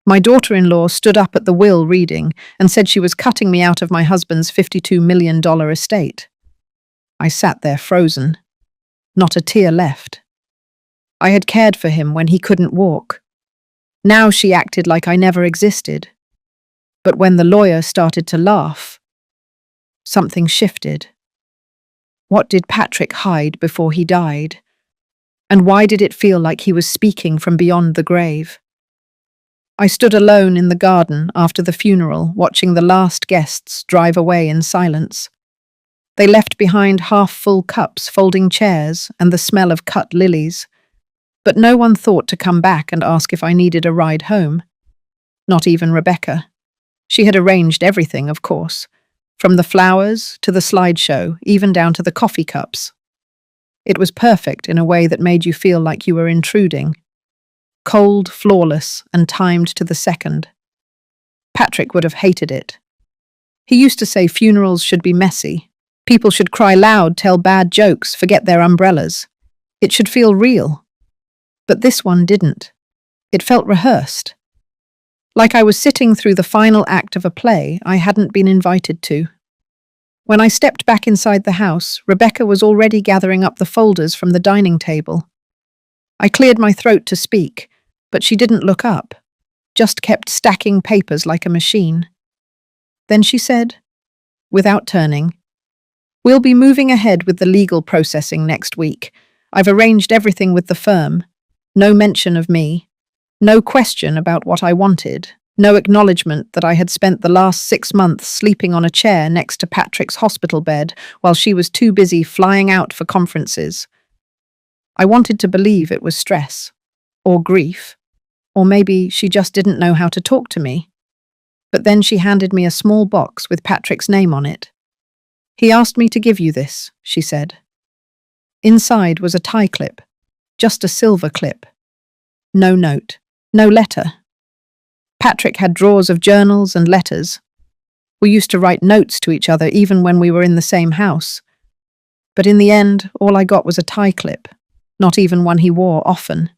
My daughter-in-law stood up at the will reading and said she was cutting me out of my husband's $52 million estate. I sat there frozen. Not a tear left. I had cared for him when he couldn't walk. Now she acted like I never existed. But when the lawyer started to laugh, something shifted. What did Patrick hide before he died? And why did it feel like he was speaking from beyond the grave? I stood alone in the garden after the funeral, watching the last guests drive away in silence. They left behind half-full cups, folding chairs, and the smell of cut lilies. But no one thought to come back and ask if I needed a ride home. Not even Rebecca. She had arranged everything, of course, from the flowers to the slideshow, even down to the coffee cups. It was perfect in a way that made you feel like you were intruding. Cold, flawless, and timed to the second. Patrick would have hated it. He used to say funerals should be messy. People should cry loud, tell bad jokes, forget their umbrellas. It should feel real. But this one didn't. It felt rehearsed. Like I was sitting through the final act of a play I hadn't been invited to. When I stepped back inside the house, Rebecca was already gathering up the folders from the dining table. I cleared my throat to speak, but she didn't look up, just kept stacking papers like a machine. Then she said, without turning, "We'll be moving ahead with the legal processing next week. I've arranged everything with the firm. No mention of me. No question about what I wanted. No acknowledgement that I had spent the last 6 months sleeping on a chair next to Patrick's hospital bed while she was too busy flying out for conferences. I wanted to believe it was stress, or grief, or maybe she just didn't know how to talk to me. But then she handed me a small box with Patrick's name on it. "He asked me to give you this," she said. Inside was a tie clip, just a silver clip. No note, no letter. Patrick had drawers of journals and letters. We used to write notes to each other even when we were in the same house. But in the end, all I got was a tie clip, not even one he wore often.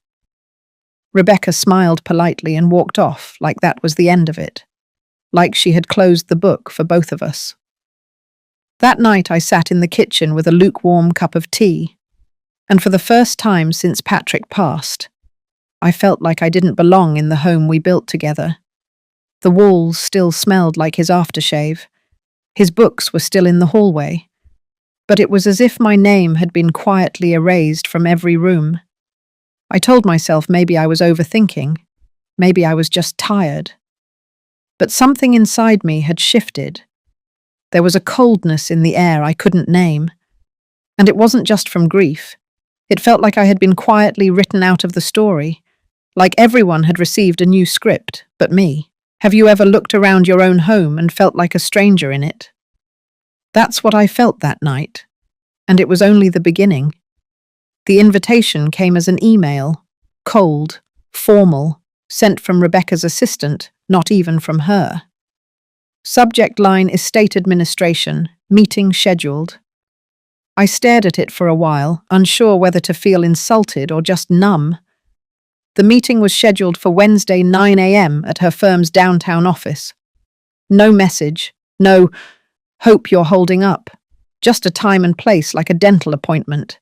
Rebecca smiled politely and walked off like that was the end of it, like she had closed the book for both of us. That night I sat in the kitchen with a lukewarm cup of tea, and for the first time since Patrick passed, I felt like I didn't belong in the home we built together. The walls still smelled like his aftershave. His books were still in the hallway. But it was as if my name had been quietly erased from every room. I told myself maybe I was overthinking. Maybe I was just tired. But something inside me had shifted. There was a coldness in the air I couldn't name. And it wasn't just from grief. It felt like I had been quietly written out of the story, like everyone had received a new script, but me. Have you ever looked around your own home and felt like a stranger in it? That's what I felt that night, and it was only the beginning. The invitation came as an email, cold, formal, sent from Rebecca's assistant, not even from her. Subject line: Estate Administration, meeting scheduled. I stared at it for a while, unsure whether to feel insulted or just numb. The meeting was scheduled for Wednesday 9 a.m. at her firm's downtown office. No message, no "hope you're holding up," just a time and place like a dental appointment.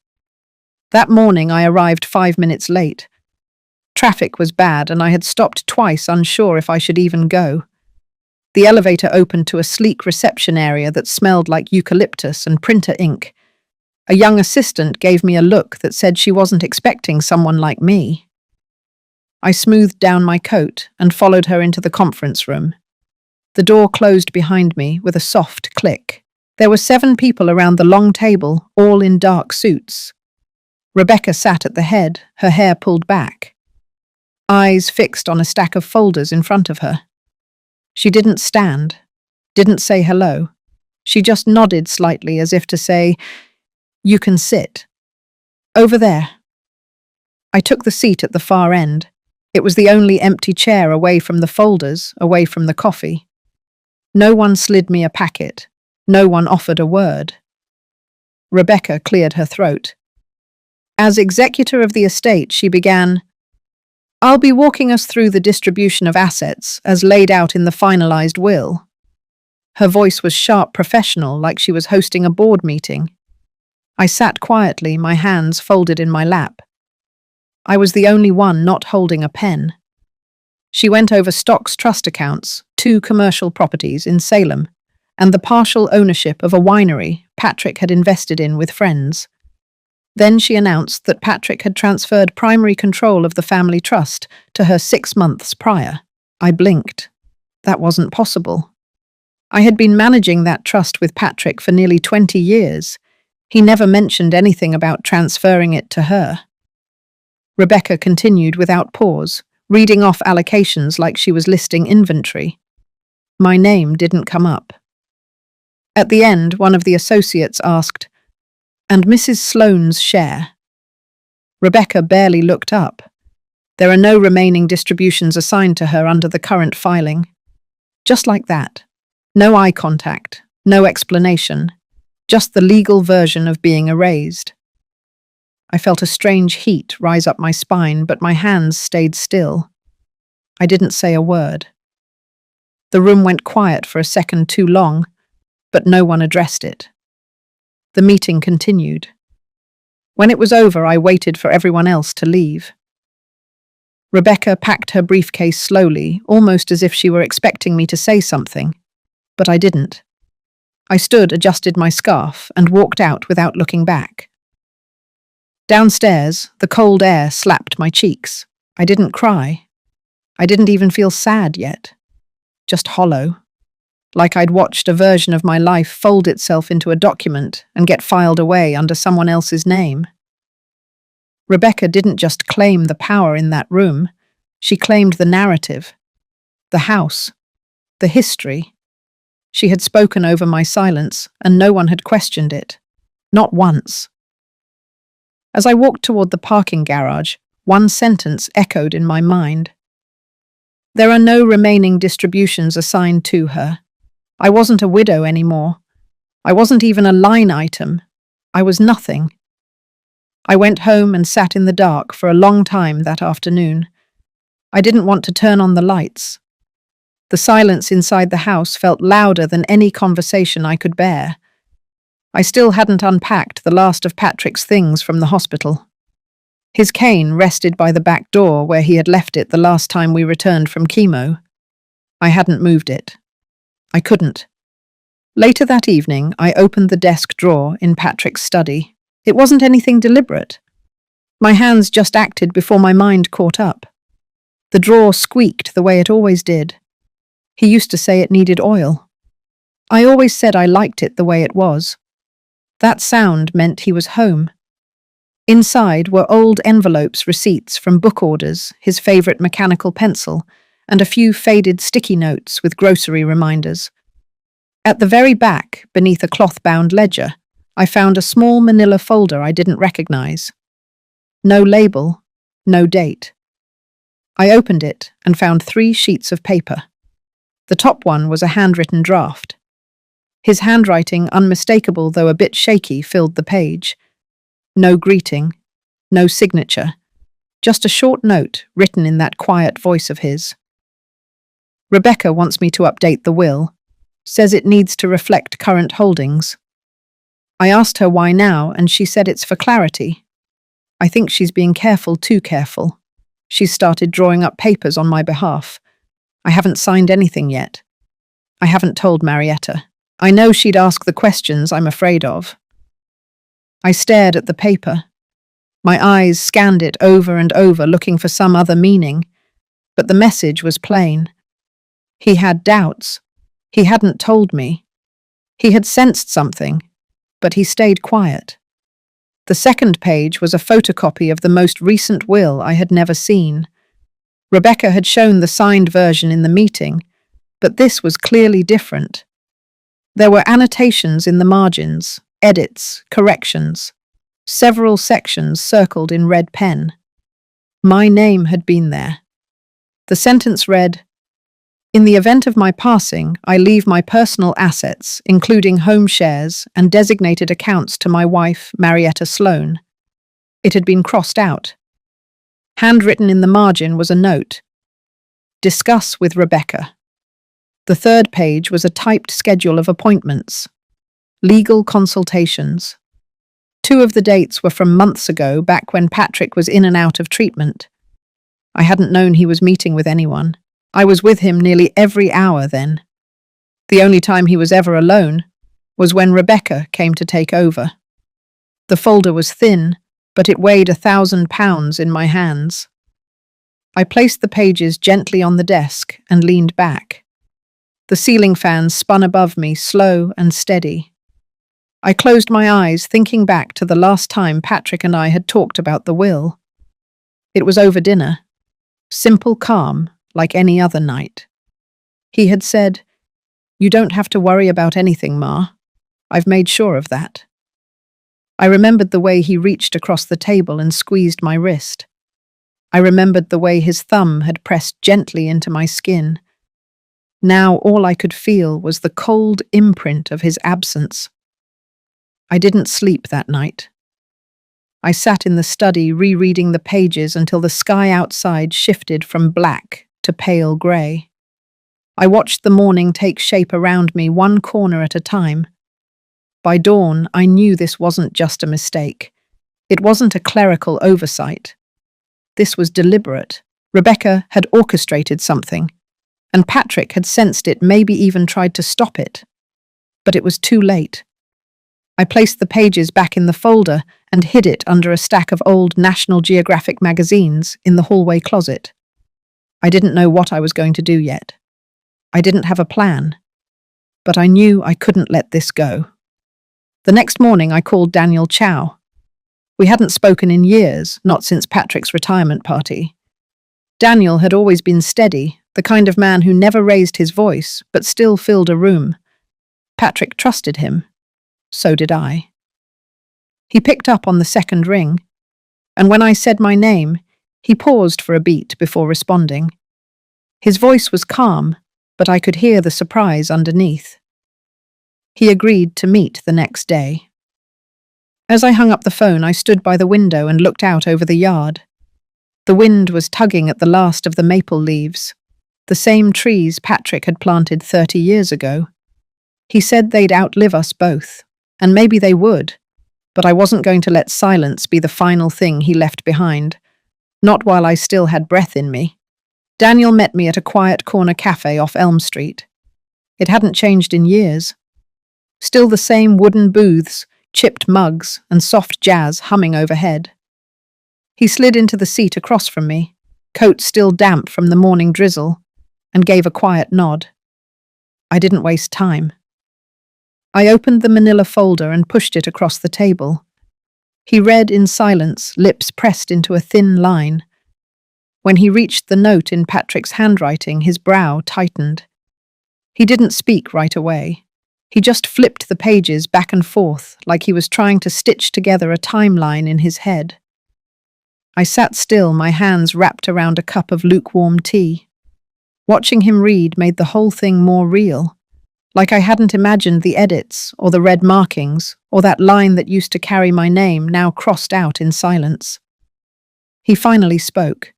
That morning I arrived 5 minutes late. Traffic was bad and I had stopped twice, unsure if I should even go. The elevator opened to a sleek reception area that smelled like eucalyptus and printer ink. A young assistant gave me a look that said she wasn't expecting someone like me. I smoothed down my coat and followed her into the conference room. The door closed behind me with a soft click. There were 7 people around the long table, all in dark suits. Rebecca sat at the head, her hair pulled back, eyes fixed on a stack of folders in front of her. She didn't stand, didn't say hello. She just nodded slightly as if to say, "You can sit. Over there." I took the seat at the far end. It was the only empty chair away from the folders, away from the coffee. No one slid me a packet. No one offered a word. Rebecca cleared her throat. As executor of the estate, she began, I'll be walking us through the distribution of assets as laid out in the finalized will. Her voice was sharp professional, like she was hosting a board meeting. I sat quietly, my hands folded in my lap. I was the only one not holding a pen. She went over stocks trust accounts, 2 commercial properties in Salem, and the partial ownership of a winery Patrick had invested in with friends. Then she announced that Patrick had transferred primary control of the family trust to her 6 months prior. I blinked. That wasn't possible. I had been managing that trust with Patrick for nearly 20 years. He never mentioned anything about transferring it to her. Rebecca continued without pause, reading off allocations like she was listing inventory. My name didn't come up. At the end, one of the associates asked, "And Mrs. Sloane's share?" Rebecca barely looked up. There are no remaining distributions assigned to her under the current filing. Just like that. No eye contact, no explanation, just the legal version of being erased. I felt a strange heat rise up my spine, but my hands stayed still. I didn't say a word. The room went quiet for a second too long, but no one addressed it. The meeting continued. When it was over, I waited for everyone else to leave. Rebecca packed her briefcase slowly, almost as if she were expecting me to say something, but I didn't. I stood, adjusted my scarf, and walked out without looking back. Downstairs, the cold air slapped my cheeks. I didn't cry. I didn't even feel sad yet. Just hollow. Like I'd watched a version of my life fold itself into a document and get filed away under someone else's name. Rebecca didn't just claim the power in that room, she claimed the narrative, the house, the history. She had spoken over my silence, and no one had questioned it. Not once. As I walked toward the parking garage, one sentence echoed in my mind. There are no remaining distributions assigned to her. I wasn't a widow anymore. I wasn't even a line item. I was nothing. I went home and sat in the dark for a long time that afternoon. I didn't want to turn on the lights. The silence inside the house felt louder than any conversation I could bear. I still hadn't unpacked the last of Patrick's things from the hospital. His cane rested by the back door where he had left it the last time we returned from chemo. I hadn't moved it. I couldn't. Later that evening, I opened the desk drawer in Patrick's study. It wasn't anything deliberate. My hands just acted before my mind caught up. The drawer squeaked the way it always did. He used to say it needed oil. I always said I liked it the way it was. That sound meant he was home. Inside were old envelopes, receipts from book orders, his favorite mechanical pencil, and a few faded sticky notes with grocery reminders. At the very back, beneath a cloth-bound ledger, I found a small manila folder I didn't recognize. No label, no date. I opened it and found 3 sheets of paper. The top one was a handwritten draft. His handwriting, unmistakable though a bit shaky, filled the page. No greeting, no signature, just a short note written in that quiet voice of his. Rebecca wants me to update the will, says it needs to reflect current holdings. I asked her why now, and she said it's for clarity. I think she's being careful, too careful. She's started drawing up papers on my behalf. I haven't signed anything yet. I haven't told Marietta. I know she'd ask the questions I'm afraid of. I stared at the paper. My eyes scanned it over and over, looking for some other meaning. But the message was plain. He had doubts. He hadn't told me. He had sensed something, but he stayed quiet. The second page was a photocopy of the most recent will I had never seen. Rebecca had shown the signed version in the meeting, but this was clearly different. There were annotations in the margins, edits, corrections, several sections circled in red pen. My name had been there. The sentence read, "In the event of my passing, I leave my personal assets, including home shares and designated accounts, to my wife, Marietta Sloane." It had been crossed out. Handwritten in the margin was a note. Discuss with Rebecca. The third page was a typed schedule of appointments. Legal consultations. 2 of the dates were from months ago, back when Patrick was in and out of treatment. I hadn't known he was meeting with anyone. I was with him nearly every hour then. The only time he was ever alone was when Rebecca came to take over. The folder was thin, but it weighed 1,000 pounds in my hands. I placed the pages gently on the desk and leaned back. The ceiling fan spun above me, slow and steady. I closed my eyes, thinking back to the last time Patrick and I had talked about the will. It was over dinner. Simple calm, like any other night. He had said, "You don't have to worry about anything, Ma. I've made sure of that." I remembered the way he reached across the table and squeezed my wrist. I remembered the way his thumb had pressed gently into my skin. Now all I could feel was the cold imprint of his absence. I didn't sleep that night. I sat in the study rereading the pages until the sky outside shifted from black to pale grey. I watched the morning take shape around me, one corner at a time. By dawn, I knew this wasn't just a mistake. It wasn't a clerical oversight. This was deliberate. Rebecca had orchestrated something, and Patrick had sensed it, maybe even tried to stop it. But it was too late. I placed the pages back in the folder and hid it under a stack of old National Geographic magazines in the hallway closet. I didn't know what I was going to do yet. I didn't have a plan, but I knew I couldn't let this go. The next morning I called Daniel Chow. We hadn't spoken in years, not since Patrick's retirement party. Daniel had always been steady, the kind of man who never raised his voice, but still filled a room. Patrick trusted him. So did I. He picked up on the second ring, and when I said my name, he paused for a beat before responding. His voice was calm, but I could hear the surprise underneath. He agreed to meet the next day. As I hung up the phone, I stood by the window and looked out over the yard. The wind was tugging at the last of the maple leaves, the same trees Patrick had planted 30 years ago. He said they'd outlive us both, and maybe they would, but I wasn't going to let silence be the final thing he left behind, not while I still had breath in me. Daniel met me at a quiet corner cafe off Elm Street. It hadn't changed in years. Still the same wooden booths, chipped mugs, and soft jazz humming overhead. He slid into the seat across from me, coat still damp from the morning drizzle, and gave a quiet nod. I didn't waste time. I opened the manila folder and pushed it across the table. He read in silence, lips pressed into a thin line. When he reached the note in Patrick's handwriting, his brow tightened. He didn't speak right away. He just flipped the pages back and forth like he was trying to stitch together a timeline in his head. I sat still, my hands wrapped around a cup of lukewarm tea. Watching him read made the whole thing more real, like I hadn't imagined the edits or the red markings or that line that used to carry my name now crossed out in silence. He finally spoke.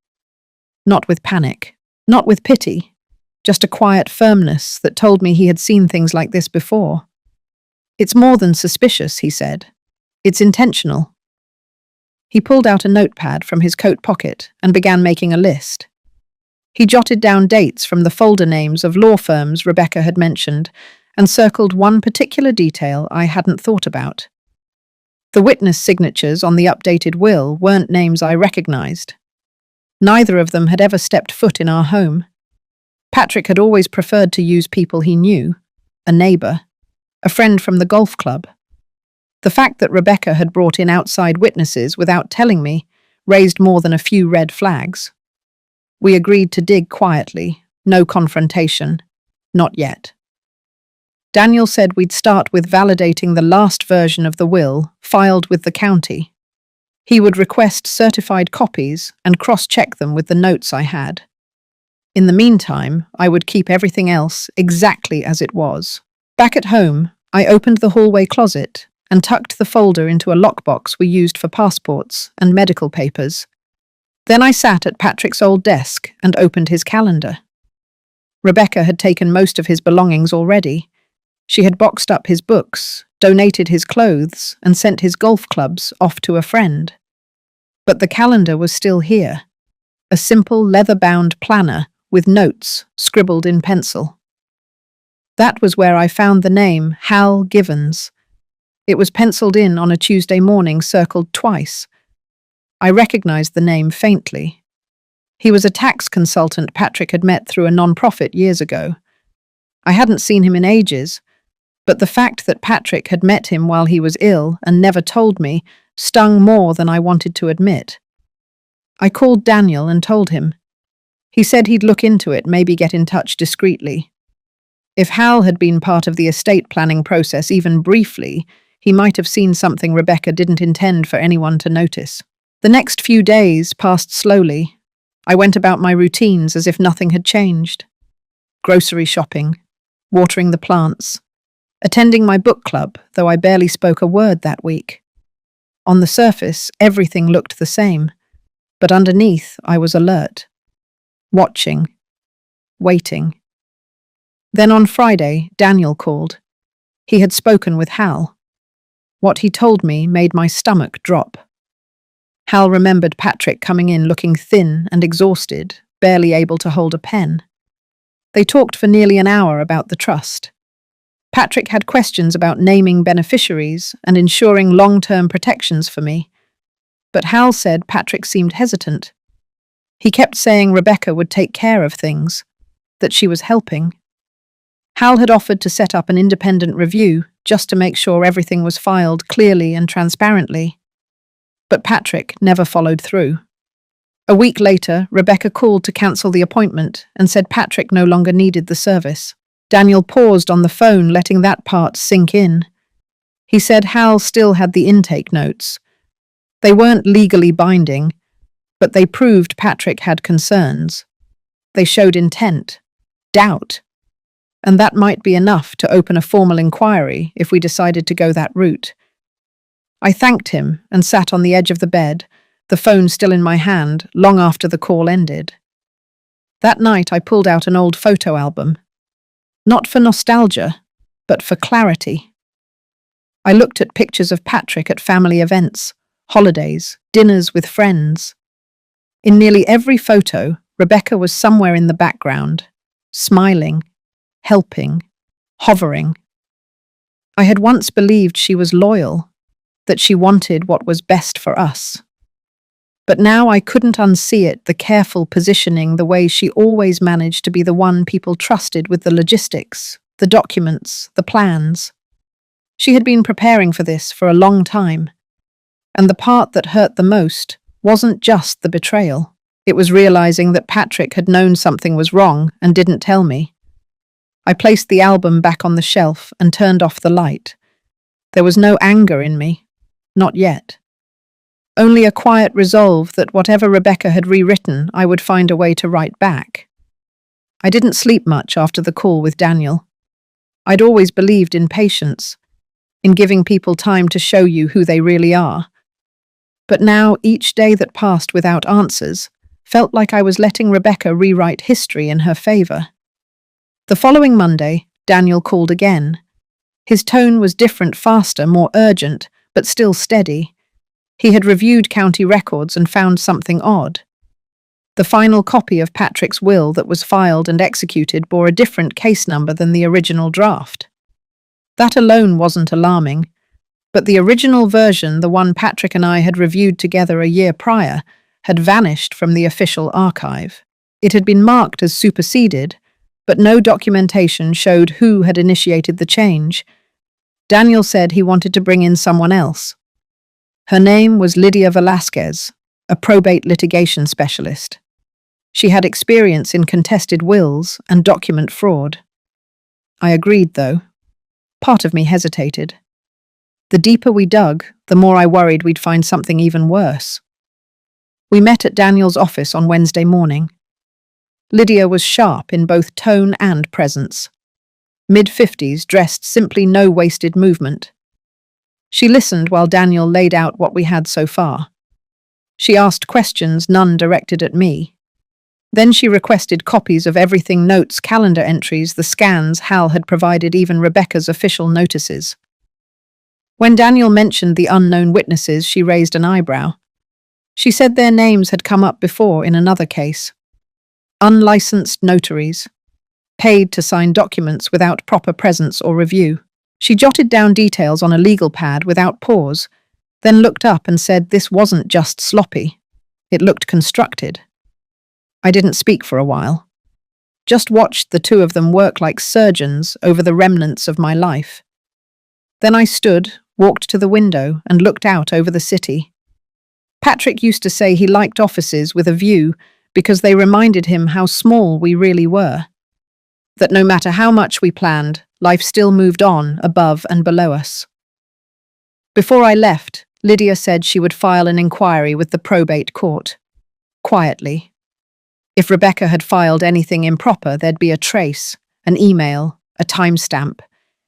Not with panic, not with pity, just a quiet firmness that told me he had seen things like this before. "It's more than suspicious," he said. "It's intentional." He pulled out a notepad from his coat pocket and began making a list. He jotted down dates from the folder names of law firms Rebecca had mentioned and circled one particular detail I hadn't thought about. The witness signatures on the updated will weren't names I recognized. Neither of them had ever stepped foot in our home. Patrick had always preferred to use people he knew, a neighbor, a friend from the golf club. The fact that Rebecca had brought in outside witnesses without telling me raised more than a few red flags. We agreed to dig quietly, no confrontation, not yet. Daniel said we'd start with validating the last version of the will filed with the county. He would request certified copies and cross-check them with the notes I had. In the meantime, I would keep everything else exactly as it was. Back at home, I opened the hallway closet and tucked the folder into a lockbox we used for passports and medical papers. Then I sat at Patrick's old desk and opened his calendar. Rebecca had taken most of his belongings already. She had boxed up his books, donated his clothes, and sent his golf clubs off to a friend. But the calendar was still here, a simple leather-bound planner with notes scribbled in pencil. That was where I found the name Hal Givens. It was penciled in on a Tuesday morning, circled twice. I recognized the name faintly. He was a tax consultant Patrick had met through a non-profit years ago. I hadn't seen him in ages, but the fact that Patrick had met him while he was ill and never told me stung more than I wanted to admit. I called Daniel and told him. He said he'd look into it, maybe get in touch discreetly. If Hal had been part of the estate planning process even briefly, he might have seen something Rebecca didn't intend for anyone to notice. The next few days passed slowly. I went about my routines as if nothing had changed. Grocery shopping, watering the plants, attending my book club, though I barely spoke a word that week. On the surface, everything looked the same, but underneath I was alert, watching, waiting. Then on Friday, Daniel called. He had spoken with Hal. What he told me made my stomach drop. Hal remembered Patrick coming in looking thin and exhausted, barely able to hold a pen. They talked for nearly an hour about the trust. Patrick had questions about naming beneficiaries and ensuring long-term protections for me. But Hal said Patrick seemed hesitant. He kept saying Rebecca would take care of things, that she was helping. Hal had offered to set up an independent review just to make sure everything was filed clearly and transparently. But Patrick never followed through. A week later, Rebecca called to cancel the appointment and said Patrick no longer needed the service. Daniel paused on the phone, letting that part sink in. He said Hal still had the intake notes. They weren't legally binding, but they proved Patrick had concerns. They showed intent, doubt, and that might be enough to open a formal inquiry if we decided to go that route. I thanked him and sat on the edge of the bed, the phone still in my hand, long after the call ended. That night I pulled out an old photo album. Not for nostalgia, but for clarity. I looked at pictures of Patrick at family events, holidays, dinners with friends. In nearly every photo, Rebecca was somewhere in the background, smiling, helping, hovering. I had once believed she was loyal, that she wanted what was best for us. But now I couldn't unsee it, the careful positioning, the way she always managed to be the one people trusted with the logistics, the documents, the plans. She had been preparing for this for a long time. And the part that hurt the most wasn't just the betrayal. It was realizing that Patrick had known something was wrong and didn't tell me. I placed the album back on the shelf and turned off the light. There was no anger in me. Not yet. Only a quiet resolve that whatever Rebecca had rewritten, I would find a way to write back. I didn't sleep much after the call with Daniel. I'd always believed in patience, in giving people time to show you who they really are. But now, each day that passed without answers felt like I was letting Rebecca rewrite history in her favor. The following Monday, Daniel called again. His tone was different, faster, more urgent, but still steady. He had reviewed county records and found something odd. The final copy of Patrick's will that was filed and executed bore a different case number than the original draft. That alone wasn't alarming, but the original version, the one Patrick and I had reviewed together a year prior, had vanished from the official archive. It had been marked as superseded, but no documentation showed who had initiated the change. Daniel said he wanted to bring in someone else. Her name was Lydia Velasquez, a probate litigation specialist. She had experience in contested wills and document fraud. I agreed, though. Part of me hesitated. The deeper we dug, the more I worried we'd find something even worse. We met at Daniel's office on Wednesday morning. Lydia was sharp in both tone and presence. Mid-50s, dressed simply, no wasted movement. She listened while Daniel laid out what we had so far. She asked questions, none directed at me. Then she requested copies of everything: notes, calendar entries, the scans Hal had provided, even Rebecca's official notices. When Daniel mentioned the unknown witnesses, she raised an eyebrow. She said their names had come up before in another case. Unlicensed notaries, paid to sign documents without proper presence or review. She jotted down details on a legal pad without pause, then looked up and said this wasn't just sloppy. It looked constructed. I didn't speak for a while. Just watched the two of them work like surgeons over the remnants of my life. Then I stood, walked to the window, and looked out over the city. Patrick used to say he liked offices with a view because they reminded him how small we really were. That no matter how much we planned, life still moved on above and below us. Before I left, Lydia said she would file an inquiry with the probate court. Quietly. If Rebecca had filed anything improper, there'd be a trace, an email, a timestamp,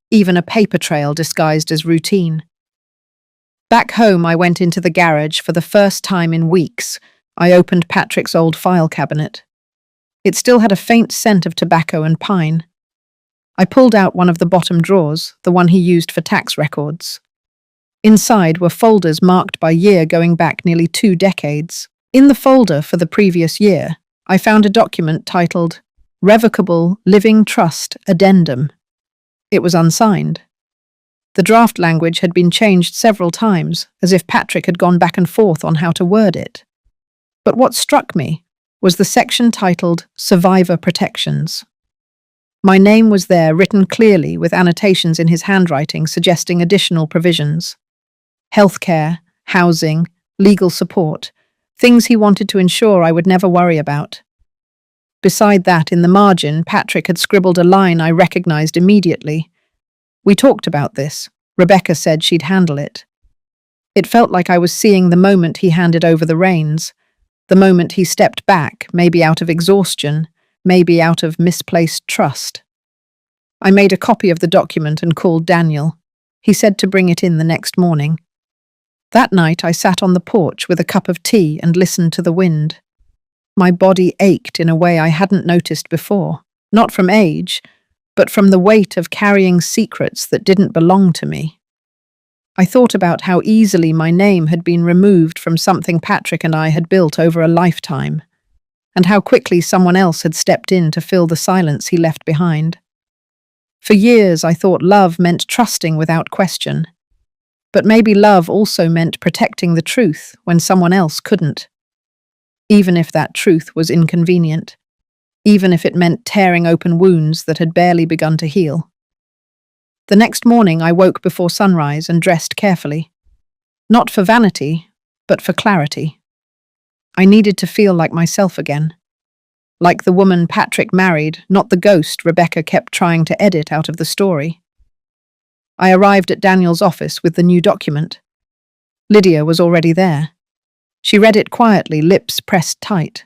even a paper trail disguised as routine. Back home, I went into the garage for the first time in weeks. I opened Patrick's old file cabinet. It still had a faint scent of tobacco and pine. I pulled out one of the bottom drawers, the one he used for tax records. Inside were folders marked by year going back nearly 2 decades. In the folder for the previous year, I found a document titled Revocable Living Trust Addendum. It was unsigned. The draft language had been changed several times, as if Patrick had gone back and forth on how to word it. But what struck me was the section titled Survivor Protections. My name was there, written clearly with annotations in his handwriting suggesting additional provisions. Healthcare, housing, legal support, things he wanted to ensure I would never worry about. Beside that, in the margin, Patrick had scribbled a line I recognized immediately. We talked about this. Rebecca said she'd handle it. It felt like I was seeing the moment he handed over the reins, the moment he stepped back, maybe out of exhaustion, maybe out of misplaced trust. I made a copy of the document and called Daniel. He said to bring it in the next morning. That night I sat on the porch with a cup of tea and listened to the wind. My body ached in a way I hadn't noticed before, not from age, but from the weight of carrying secrets that didn't belong to me. I thought about how easily my name had been removed from something Patrick and I had built over a lifetime, and how quickly someone else had stepped in to fill the silence he left behind. For years I thought love meant trusting without question. But maybe love also meant protecting the truth when someone else couldn't. Even if that truth was inconvenient. Even if it meant tearing open wounds that had barely begun to heal. The next morning I woke before sunrise and dressed carefully. Not for vanity, but for clarity. I needed to feel like myself again. Like the woman Patrick married, not the ghost Rebecca kept trying to edit out of the story. I arrived at Daniel's office with the new document. Lydia was already there. She read it quietly, lips pressed tight.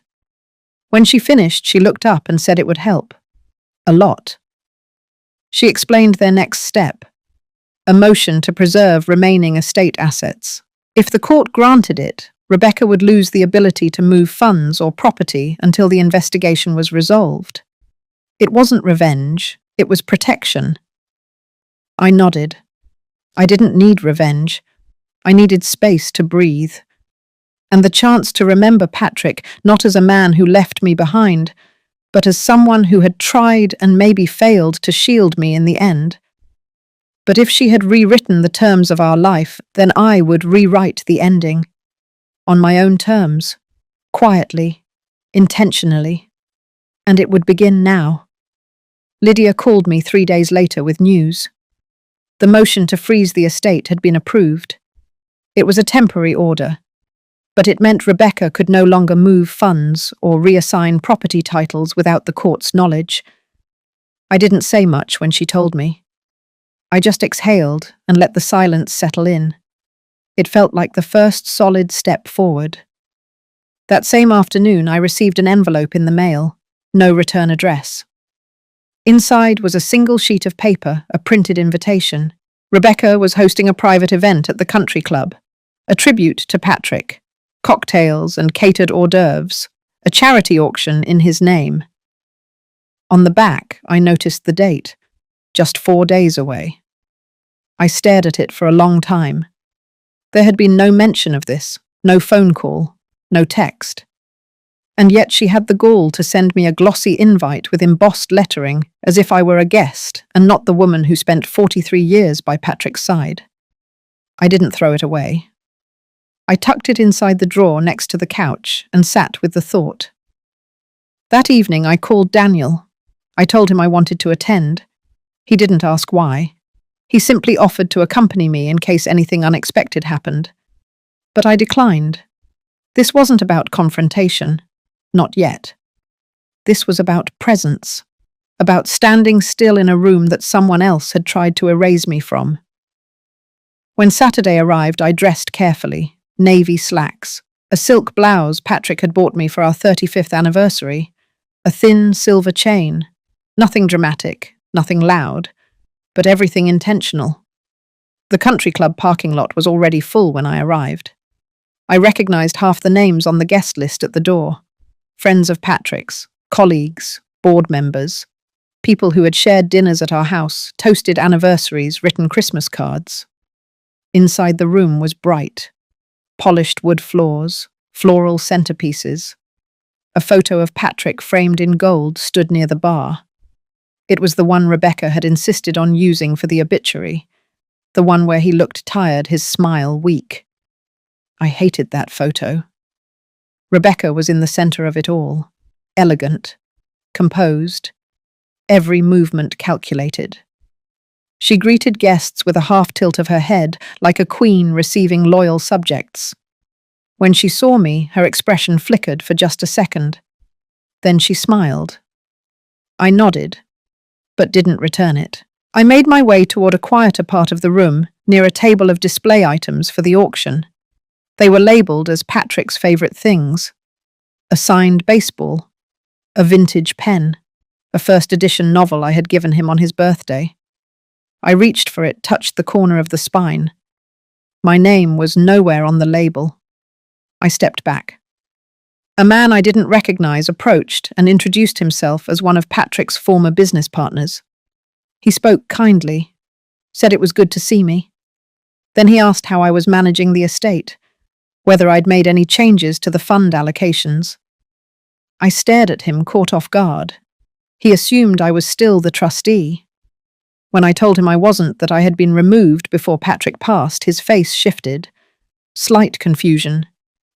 When she finished, she looked up and said it would help. A lot. She explained their next step, a motion to preserve remaining estate assets. If the court granted it, Rebecca would lose the ability to move funds or property until the investigation was resolved. It wasn't revenge, it was protection. I nodded. I didn't need revenge. I needed space to breathe. And the chance to remember Patrick not as a man who left me behind, but as someone who had tried and maybe failed to shield me in the end. But if she had rewritten the terms of our life, then I would rewrite the ending. On my own terms. Quietly. Intentionally. And it would begin now. Lydia called me 3 days later with news. The motion to freeze the estate had been approved. It was a temporary order, but it meant Rebecca could no longer move funds or reassign property titles without the court's knowledge. I didn't say much when she told me. I just exhaled and let the silence settle in. It felt like the first solid step forward. That same afternoon, I received an envelope in the mail, no return address. Inside was a single sheet of paper, a printed invitation. Rebecca was hosting a private event at the country club, a tribute to Patrick. cocktails and catered hors d'oeuvres, a charity auction in his name. On the back, I noticed the date, just 4 days away. I stared at it for a long time. There had been no mention of this, no phone call, no text. And yet she had the gall to send me a glossy invite with embossed lettering, as if I were a guest and not the woman who spent 43 years by Patrick's side. I didn't throw it away. I tucked it inside the drawer next to the couch and sat with the thought. That evening I called Daniel. I told him I wanted to attend. He didn't ask why. He simply offered to accompany me in case anything unexpected happened. But I declined. This wasn't about confrontation. Not yet. This was about presence, about standing still in a room that someone else had tried to erase me from. When Saturday arrived, I dressed carefully, navy slacks, a silk blouse Patrick had bought me for our 35th anniversary, a thin silver chain, nothing dramatic, nothing loud, but everything intentional. The country club parking lot was already full when I arrived. I recognized half the names on the guest list at the door. Friends of Patrick's, colleagues, board members, people who had shared dinners at our house, toasted anniversaries, written Christmas cards. Inside the room was bright. Polished wood floors, floral centerpieces. A photo of Patrick framed in gold stood near the bar. It was the one Rebecca had insisted on using for the obituary, the one where he looked tired, his smile weak. I hated that photo. Rebecca was in the center of it all, elegant, composed, every movement calculated. She greeted guests with a half-tilt of her head, like a queen receiving loyal subjects. When she saw me, her expression flickered for just a second. Then she smiled. I nodded, but didn't return it. I made my way toward a quieter part of the room, near a table of display items for the auction. They were labeled as Patrick's favorite things. A signed baseball, a vintage pen, a first edition novel I had given him on his birthday. I reached for it, touched the corner of the spine. My name was nowhere on the label. I stepped back. A man I didn't recognize approached and introduced himself as one of Patrick's former business partners. He spoke kindly, said it was good to see me. Then he asked how I was managing the estate, whether I'd made any changes to the fund allocations. I stared at him, caught off guard. He assumed I was still the trustee. When I told him I wasn't, that I had been removed before Patrick passed, his face shifted. Slight confusion,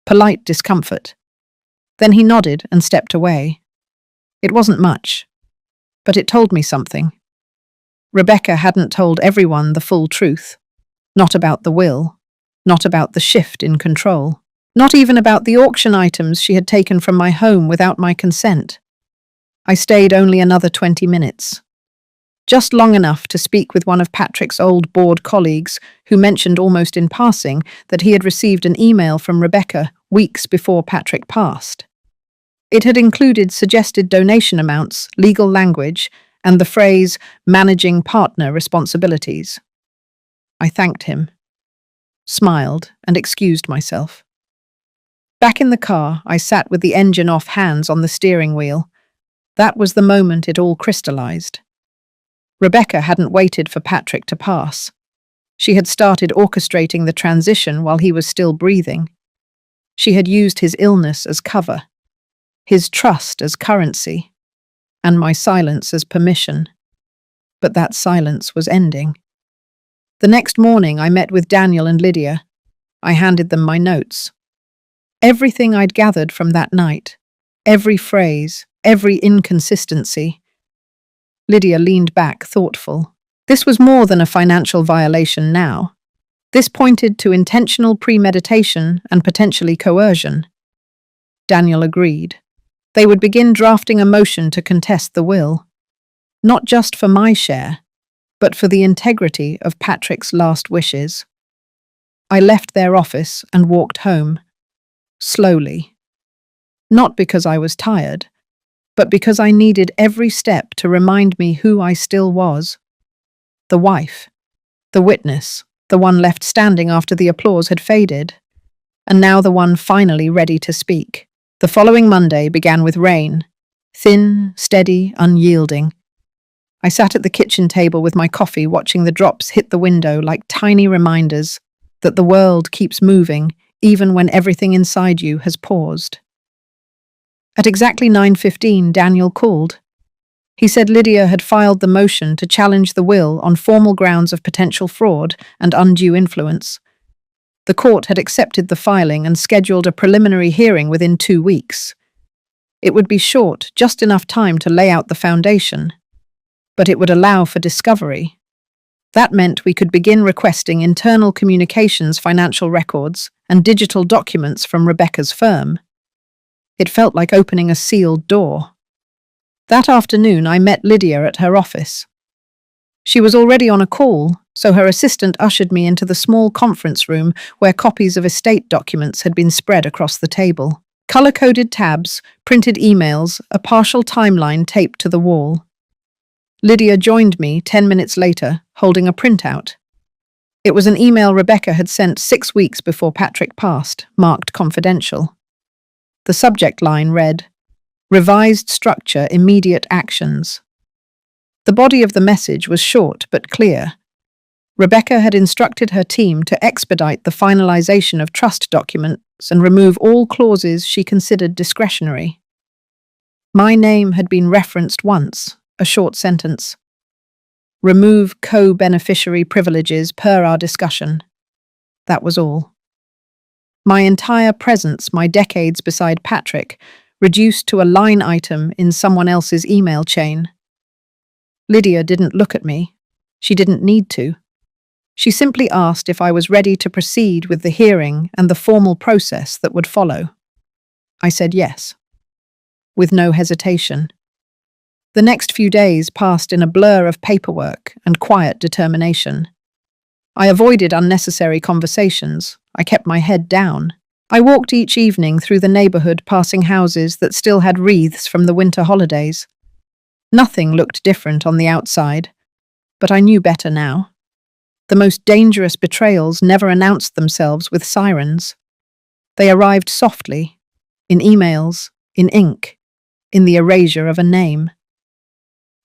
polite discomfort. Then he nodded and stepped away. It wasn't much, but it told me something. Rebecca hadn't told everyone the full truth. Not about the will, not about the shift in control, not even about the auction items she had taken from my home without my consent. I stayed only another 20 minutes. Just long enough to speak with one of Patrick's old board colleagues, who mentioned almost in passing that he had received an email from Rebecca weeks before Patrick passed. It had included suggested donation amounts, legal language, and the phrase managing partner responsibilities. I thanked him, smiled, and excused myself. Back in the car, I sat with the engine off, hands on the steering wheel. That was the moment it all crystallized. Rebecca hadn't waited for Patrick to pass. She had started orchestrating the transition while he was still breathing. She had used his illness as cover, his trust as currency, and my silence as permission. But that silence was ending. The next morning, I met with Daniel and Lydia. I handed them my notes. Everything I'd gathered from that night, every phrase, every inconsistency. Lydia leaned back, thoughtful. This was more than a financial violation now. This pointed to intentional premeditation and potentially coercion. Daniel agreed. They would begin drafting a motion to contest the will, not just for my share, but for the integrity of Patrick's last wishes. I left their office and walked home, slowly. Not because I was tired, but because I needed every step to remind me who I still was. The wife, the witness, the one left standing after the applause had faded. and now the one finally ready to speak. The following Monday began with rain, thin, steady, unyielding. I sat at the kitchen table with my coffee, watching the drops hit the window like tiny reminders that the world keeps moving even when everything inside you has paused. At exactly 9:15, Daniel called. He said Lydia had filed the motion to challenge the will on formal grounds of potential fraud and undue influence. The court had accepted the filing and scheduled a preliminary hearing within 2 weeks. It would be short, just enough time to lay out the foundation, but it would allow for discovery. That meant we could begin requesting internal communications, financial records, and digital documents from Rebecca's firm. It felt like opening a sealed door. That afternoon, I met Lydia at her office. She was already on a call, so her assistant ushered me into the small conference room where copies of estate documents had been spread across the table. Color-coded tabs, printed emails, a partial timeline taped to the wall. Lydia joined me 10 minutes later, holding a printout. It was an email Rebecca had sent 6 weeks before Patrick passed, marked confidential. The subject line read, "Revised structure, immediate actions." The body of the message was short but clear. Rebecca had instructed her team to expedite the finalization of trust documents and remove all clauses she considered discretionary. My name had been referenced once, a short sentence. Remove co-beneficiary privileges per our discussion. That was all. My entire presence, my decades beside Patrick, reduced to a line item in someone else's email chain. Lydia didn't look at me. She didn't need to. She simply asked if I was ready to proceed with the hearing and the formal process that would follow. I said yes, with no hesitation. The next few days passed in a blur of paperwork and quiet determination. I avoided unnecessary conversations. I kept my head down. I walked each evening through the neighborhood, passing houses that still had wreaths from the winter holidays. Nothing looked different on the outside, but I knew better now. The most dangerous betrayals never announced themselves with sirens. They arrived softly, in emails, in ink, in the erasure of a name.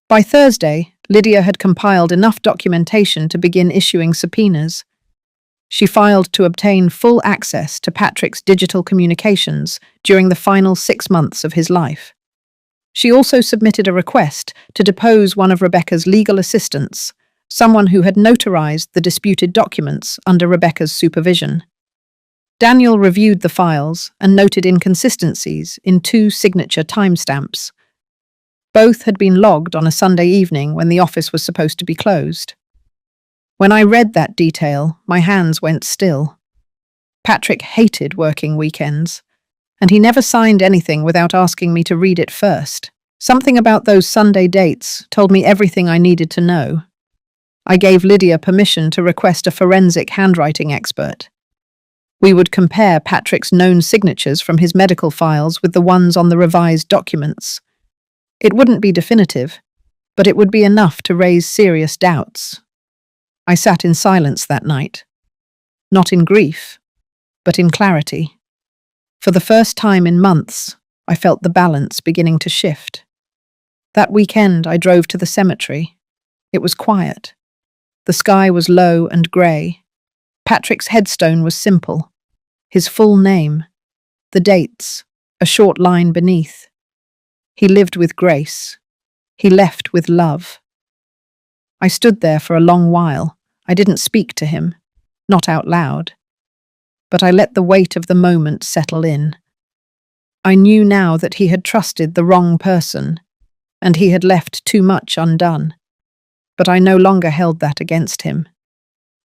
By Thursday, Lydia had compiled enough documentation to begin issuing subpoenas. She filed to obtain full access to Patrick's digital communications during the final 6 months of his life. She also submitted a request to depose one of Rebecca's legal assistants, someone who had notarized the disputed documents under Rebecca's supervision. Daniel reviewed the files and noted inconsistencies in 2 signature timestamps. Both had been logged on a Sunday evening when the office was supposed to be closed. When I read that detail, my hands went still. Patrick hated working weekends, and he never signed anything without asking me to read it first. Something about those Sunday dates told me everything I needed to know. I gave Lydia permission to request a forensic handwriting expert. We would compare Patrick's known signatures from his medical files with the ones on the revised documents. It wouldn't be definitive, but it would be enough to raise serious doubts. I sat in silence that night, not in grief, but in clarity. For the first time in months, I felt the balance beginning to shift. That weekend, I drove to the cemetery. It was quiet. The sky was low and grey. Patrick's headstone was simple. His full name, the dates, a short line beneath. He lived with grace. He left with love. I stood there for a long while. I didn't speak to him, not out loud. But I let the weight of the moment settle in. I knew now that he had trusted the wrong person, and he had left too much undone. But I no longer held that against him.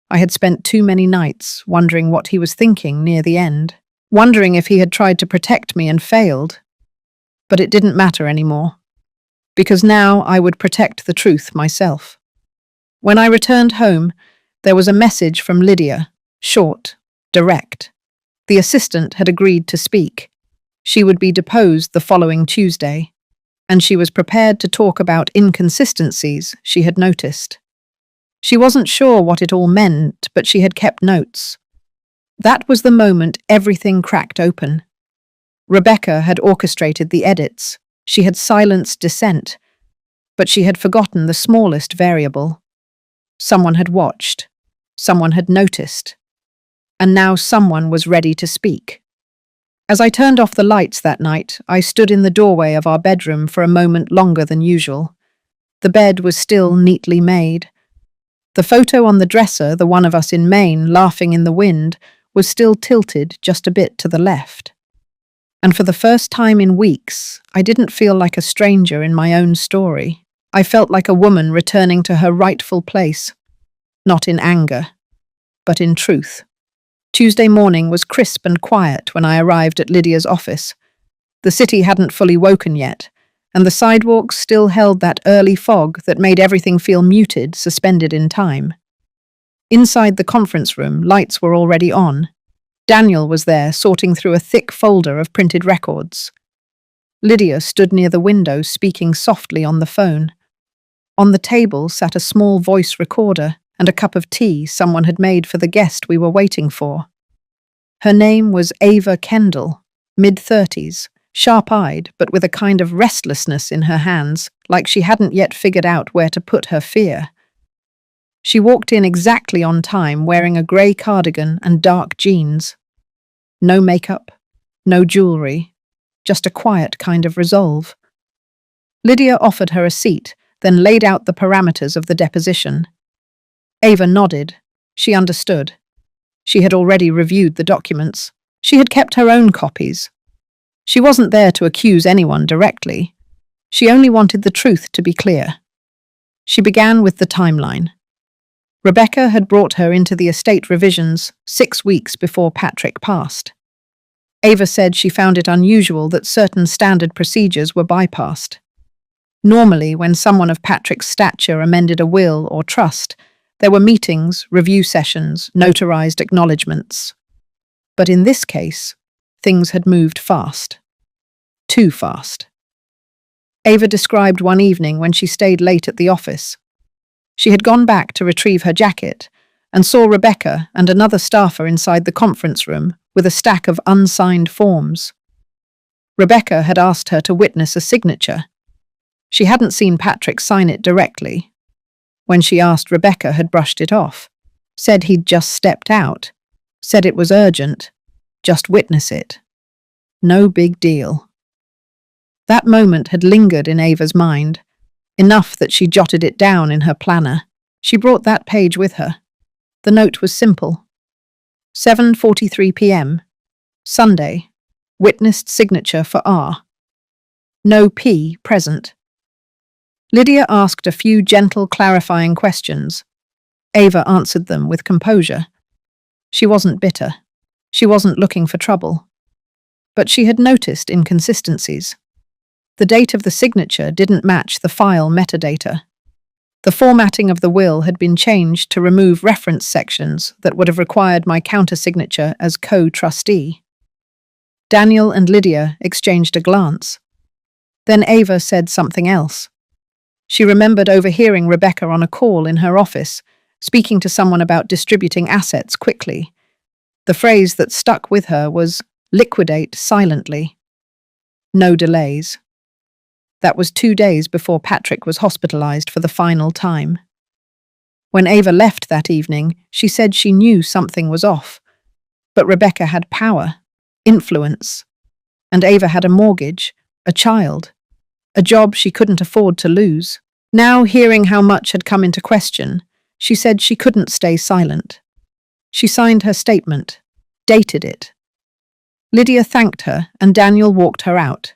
I had spent too many nights wondering what he was thinking near the end, wondering if he had tried to protect me and failed. But it didn't matter anymore, because now I would protect the truth myself. When I returned home, there was a message from Lydia, short, direct. The assistant had agreed to speak. She would be deposed the following Tuesday, and she was prepared to talk about inconsistencies she had noticed. She wasn't sure what it all meant, but she had kept notes. That was the moment everything cracked open. Rebecca had orchestrated the edits. She had silenced dissent, but she had forgotten the smallest variable. Someone had watched. Someone had noticed. And now someone was ready to speak. As I turned off the lights that night, I stood in the doorway of our bedroom for a moment longer than usual. The bed was still neatly made. The photo on the dresser, the one of us in Maine laughing in the wind, was still tilted just a bit to the left. And for the first time in weeks, I didn't feel like a stranger in my own story. I felt like a woman returning to her rightful place, not in anger, but in truth. Tuesday morning was crisp and quiet when I arrived at Lydia's office. The city hadn't fully woken yet, and the sidewalks still held that early fog that made everything feel muted, suspended in time. Inside the conference room, lights were already on. Daniel was there, sorting through a thick folder of printed records. Lydia stood near the window, speaking softly on the phone. On the table sat a small voice recorder and a cup of tea someone had made for the guest we were waiting for. Her name was Ava Kendall, mid-30s, sharp-eyed but with a kind of restlessness in her hands, like she hadn't yet figured out where to put her fear. She walked in exactly on time, wearing a grey cardigan and dark jeans. No makeup, no jewellery, just a quiet kind of resolve. Lydia offered her a seat, then laid out the parameters of the deposition. Ava nodded. She understood. She had already reviewed the documents. She had kept her own copies. She wasn't there to accuse anyone directly. She only wanted the truth to be clear. She began with the timeline. Rebecca had brought her into the estate revisions 6 weeks before Patrick passed. Ava said she found it unusual that certain standard procedures were bypassed. Normally, when someone of Patrick's stature amended a will or trust, there were meetings, review sessions, notarized acknowledgements. But in this case, things had moved fast. Too fast. Ava described one evening when she stayed late at the office. She had gone back to retrieve her jacket and saw Rebecca and another staffer inside the conference room with a stack of unsigned forms. Rebecca had asked her to witness a signature. She hadn't seen Patrick sign it directly. When she asked, Rebecca had brushed it off, said he'd just stepped out, said it was urgent, just witness it. No big deal. That moment had lingered in Ava's mind, enough that she jotted it down in her planner. She brought that page with her. The note was simple. 7:43 p.m. Sunday. Witnessed signature for R. No P present. Lydia asked a few gentle, clarifying questions. Ava answered them with composure. She wasn't bitter. She wasn't looking for trouble. But she had noticed inconsistencies. The date of the signature didn't match the file metadata. The formatting of the will had been changed to remove reference sections that would have required my countersignature as co-trustee. Daniel and Lydia exchanged a glance. Then Ava said something else. She remembered overhearing Rebecca on a call in her office, speaking to someone about distributing assets quickly. The phrase that stuck with her was, liquidate silently. No delays. That was 2 days before Patrick was hospitalized for the final time. When Ava left that evening, she said she knew something was off. But Rebecca had power, influence, and Ava had a mortgage, a child, a job she couldn't afford to lose. Now, hearing how much had come into question, she said she couldn't stay silent. She signed her statement, dated it. Lydia thanked her, and Daniel walked her out.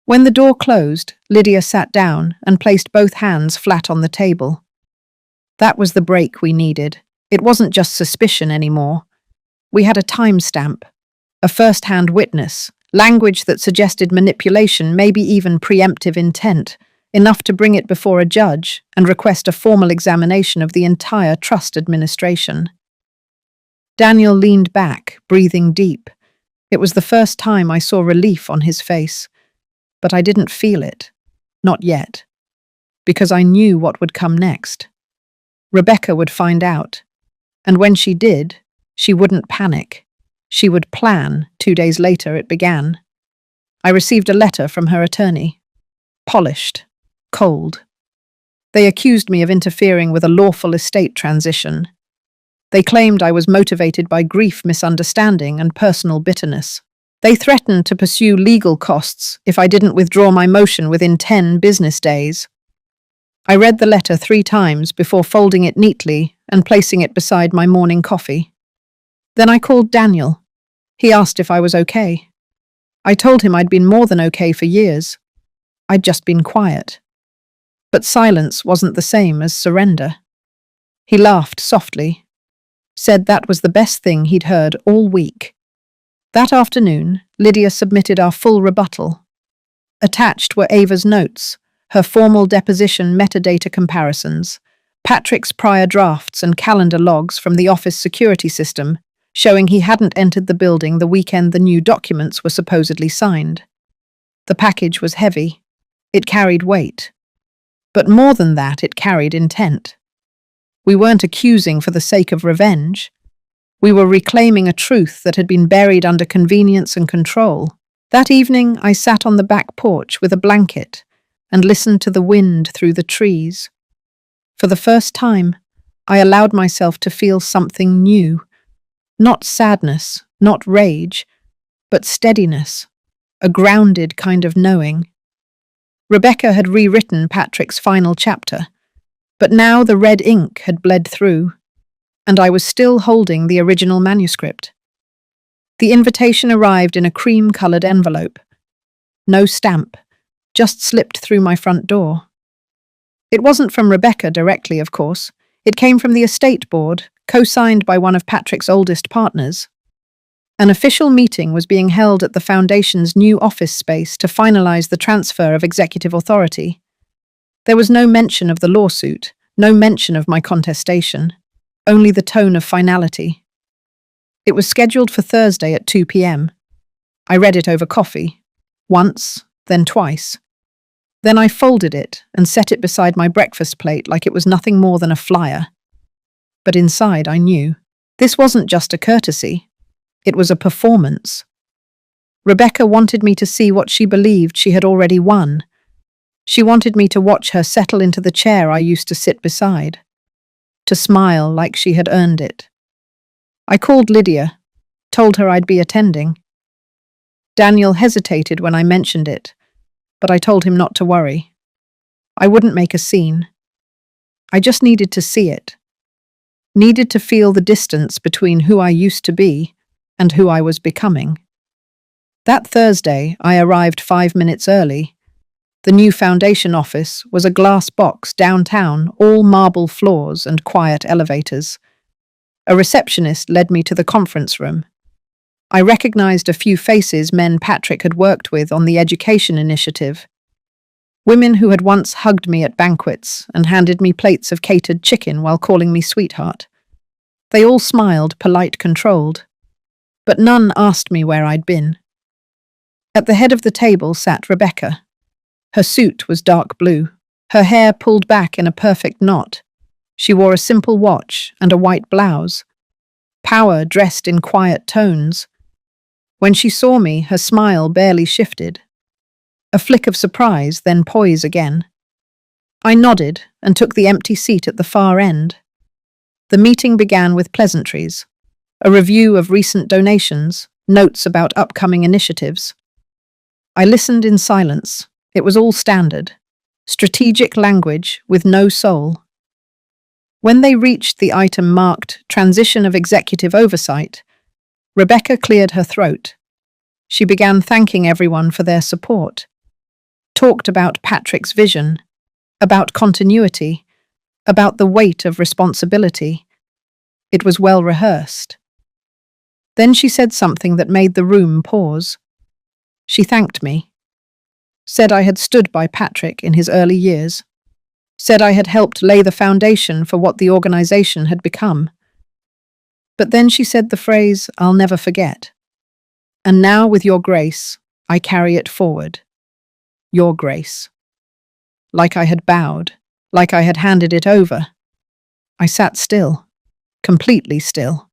When the door closed, Lydia sat down and placed both hands flat on the table. That was the break we needed. It wasn't just suspicion anymore. We had a timestamp, a first-hand witness, language that suggested manipulation, maybe even preemptive intent, enough to bring it before a judge and request a formal examination of the entire trust administration. Daniel leaned back, breathing deep. It was the first time I saw relief on his face, but I didn't feel it. Not yet. Because I knew what would come next. Rebecca would find out, and when she did, She wouldn't panic. She would plan. 2 days later, it began. I received a letter from her attorney. Polished. Cold. They accused me of interfering with a lawful estate transition. They claimed I was motivated by grief, misunderstanding, and personal bitterness. They threatened to pursue legal costs if I didn't withdraw my motion within 10 business days. I read the letter 3 times before folding it neatly and placing it beside my morning coffee. Then I called Daniel. He asked if I was okay. I told him I'd been more than okay for years. I'd just been quiet. But silence wasn't the same as surrender. He laughed softly, said that was the best thing he'd heard all week. That afternoon, Lydia submitted our full rebuttal. Attached were Ava's notes, her formal deposition metadata comparisons, Patrick's prior drafts and calendar logs from the office security system, showing he hadn't entered the building the weekend the new documents were supposedly signed. The package was heavy. It carried weight. But more than that, it carried intent. We weren't accusing for the sake of revenge. We were reclaiming a truth that had been buried under convenience and control. That evening, I sat on the back porch with a blanket and listened to the wind through the trees. For the first time, I allowed myself to feel something new. Not sadness, not rage, but steadiness, a grounded kind of knowing. Rebecca had rewritten Patrick's final chapter, but now the red ink had bled through, and I was still holding the original manuscript. The invitation arrived in a cream-colored envelope. No stamp, just slipped through my front door. It wasn't from Rebecca directly, of course. It came from the estate board, co-signed by one of Patrick's oldest partners. An official meeting was being held at the Foundation's new office space to finalize the transfer of executive authority. There was no mention of the lawsuit, no mention of my contestation, only the tone of finality. It was scheduled for Thursday at 2 p.m. I read it over coffee, once, then twice. Then I folded it and set it beside my breakfast plate like it was nothing more than a flyer. But inside I knew. This wasn't just a courtesy. It was a performance. Rebecca wanted me to see what she believed she had already won. She wanted me to watch her settle into the chair I used to sit beside, to smile like she had earned it. I called Lydia, told her I'd be attending. Daniel hesitated when I mentioned it, but I told him not to worry. I wouldn't make a scene. I just needed to see it. Needed to feel the distance between who I used to be and who I was becoming. That Thursday, I arrived 5 minutes early. The new Foundation office was a glass box downtown, all marble floors and quiet elevators. A receptionist led me to the conference room. I recognized a few faces men Patrick had worked with on the education initiative. Women who had once hugged me at banquets and handed me plates of catered chicken while calling me sweetheart. They all smiled, polite, controlled. But none asked me where I'd been. At the head of the table sat Rebecca. Her suit was dark blue, her hair pulled back in a perfect knot. She wore a simple watch and a white blouse. Power dressed in quiet tones. When she saw me, her smile barely shifted. A flick of surprise, then poise again. I nodded and took the empty seat at the far end. The meeting began with pleasantries, a review of recent donations, notes about upcoming initiatives. I listened in silence. It was all standard, strategic language with no soul. When they reached the item marked Transition of Executive Oversight, Rebecca cleared her throat. She began thanking everyone for their support. Talked about Patrick's vision, about continuity, about the weight of responsibility. It was well rehearsed. Then she said something that made the room pause. She thanked me. Said I had stood by Patrick in his early years. Said I had helped lay the foundation for what the organization had become. But then she said the phrase, "I'll never forget. And now, with your grace, I carry it forward. Your grace." Like I had bowed, like I had handed it over. I sat still, completely still.